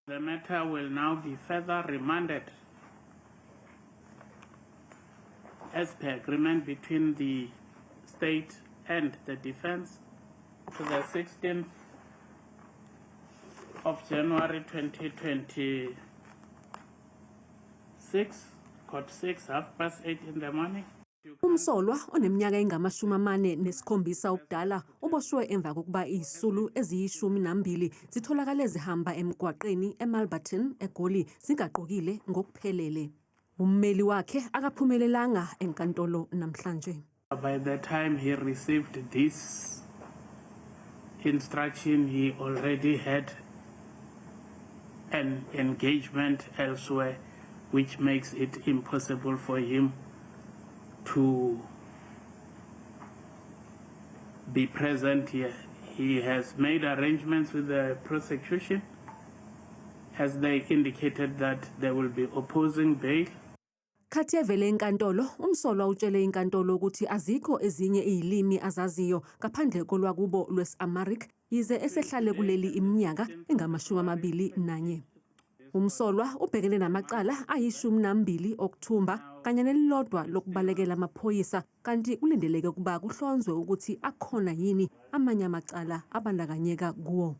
The matter will now be further remanded as per agreement between the state and the defense to the 16th of January 2026, court 6, 8:30 in the morning. Umsolwa oneminyaka engama-47 ubudala uboshwe emva kokuba izisulu eziyi-12 zitholakale zihamba emgwaqeni eMalberton eGoli zingaqokile ngokuphelele. Ummeli wakhe akaphumelelanga enkantolo namhlanje. By the time he received this instruction, he already had an engagement elsewhere, which makes it impossible for him to be present here. He has made arrangements with the prosecution as they indicated that they will be opposing bail. Khathi evele enkantolo, umsolwa utshele inkantolo ukuthi azikho ezinye izilimi azaziyo ngaphandle kolwakubo lwesi-Amharic yize esehlale kuleli iminyaka engama-21. Umsolwa ubhekene namacala ayi-12 okuthumba kanye nelilodwa lokubalekela amaphoyisa kanti kulindeleke ukuba kuhlonzwe ukuthi akhona yini amanye amacala abandakanyeka kuwo.